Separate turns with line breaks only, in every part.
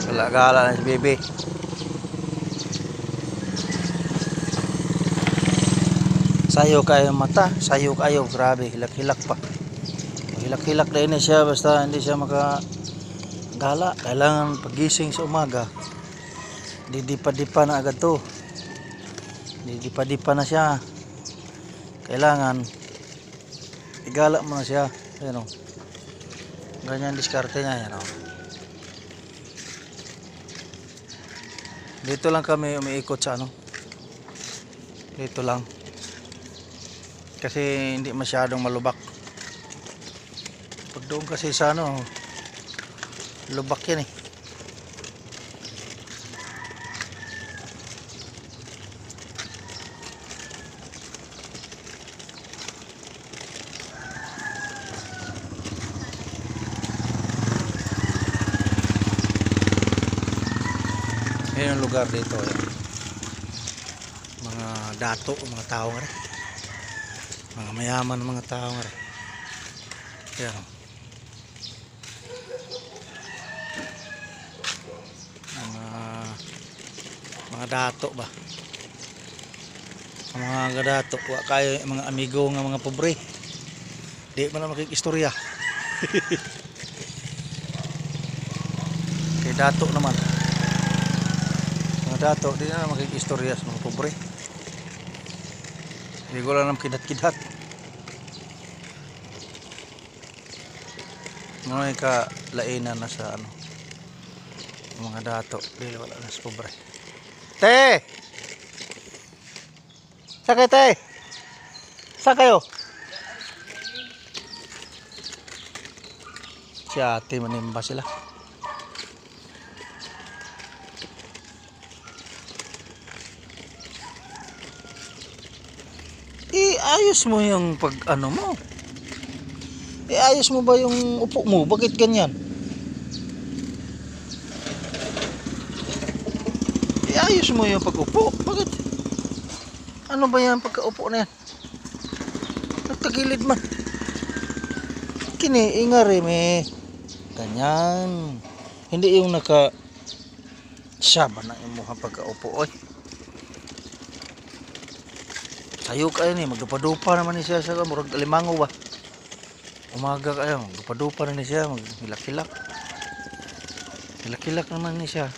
Gala-gala na si Bebe. Sayo kayo mata, sayo kayo, grabe, hilak-hilak pa. Hilak-hilak na ini siya, basta hindi siya makagala. Kailangan pagising sa umaga, didipa-dipa na agad to. Didipa-dipa na siya. Kailangan igala mo na siya. Ayan o. Ganyan diskarte niya, ayan o. Dito lang kami umiikot sa ano. Dito lang. Kasi hindi masyadong malubak. Pag doon kasi sa ano, lubak yan eh. Yan yung lugar dito. Yan. Mga dato, mga tao nga rin. Mga mayaman mga tao nga rin. Yan o. Mga dato ba? Mga dato. Wa kayo mga amigo nga mga pobre. Di man na makikistorya. Kay dato naman. Mga dato, di na makikistorya sa mga pobre. Hindi ko lang kidat-kidat. Ngayon ka lainan na sa ano, mga dato, di wala na sa pobre. Te! Saan kayo, te? Saan kayo? Si ate manimba sila. Ayos mo yung pag ano mo. Ayos mo ba yung upo mo? Bakit ganyan? Ayos mo yung pag-upo. Bakit? Ano ba yan pagka-upo na yan? Nagtagilid man. Kiniinga rin eh. Ganyan. Hindi yung saba na imuha pagka-upo. Oy. Sayo kayo ni. Magdupa-dupa naman ni siya sa murag alimango ba? Umaga kayo. Magdupa-dupa na ni siya. Maghilak-hilak. Hilak-hilak naman ni siya.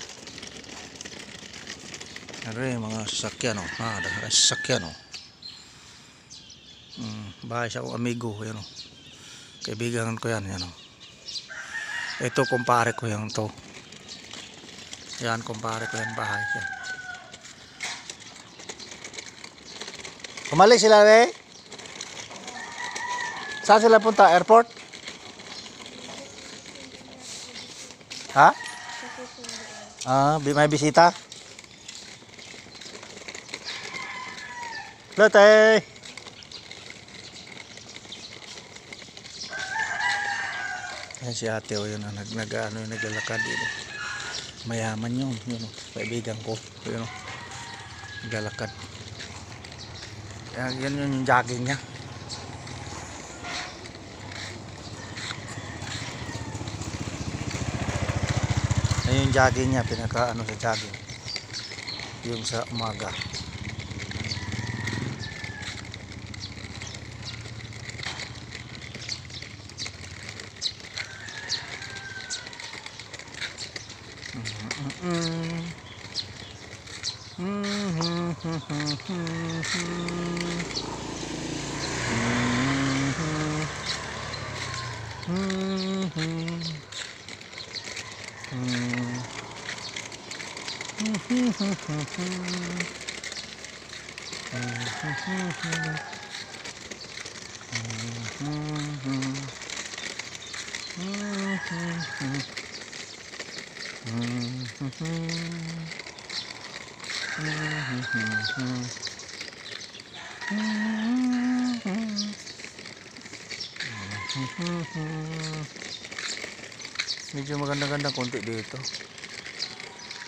Ano mga sasakyan o. Dahil sasakyan o. Bahay siya o amigo. Yan o. Kaibigan ko yan. Yan o. Ito kumpare ko yan to. Yan kumpare ko yan bahay. Yan. Kumali sila eh. Saan sila punta? Airport? Ha? May bisita? Lote! Yan si ate o yun. Naglalakad dito. Mayaman yun. Yun o. Kaibigan ko. Yun o. Naglalakad. Yan yung jogging niya. Yan yung jogging niya. Pinaka sa jogging. Yung sa umaga. Medyo maganda-ganda konti dito.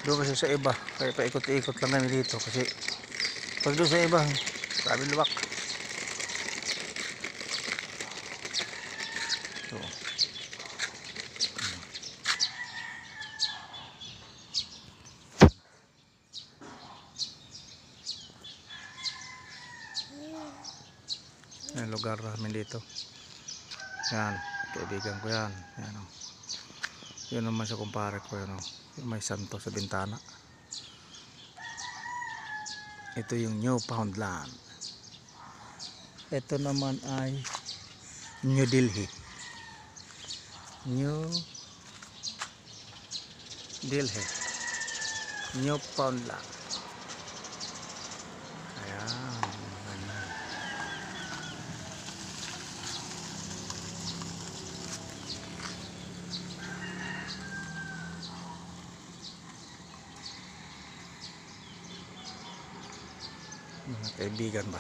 Doon kasi sa iba, kaya paikot-ikot lang kami dito kasi pag doon sa iba, sabi luwak. So, lugar namin dito. Yan, kaibigan ko yan. Yan o. Yun naman sa kumpare ko yun o. Yung may santo sa bintana. Ito yung Newfoundland. Ito naman ay New Delhi. New Delhi. Newfoundland. Ayan. Ganyan. Mga kaibigan ba?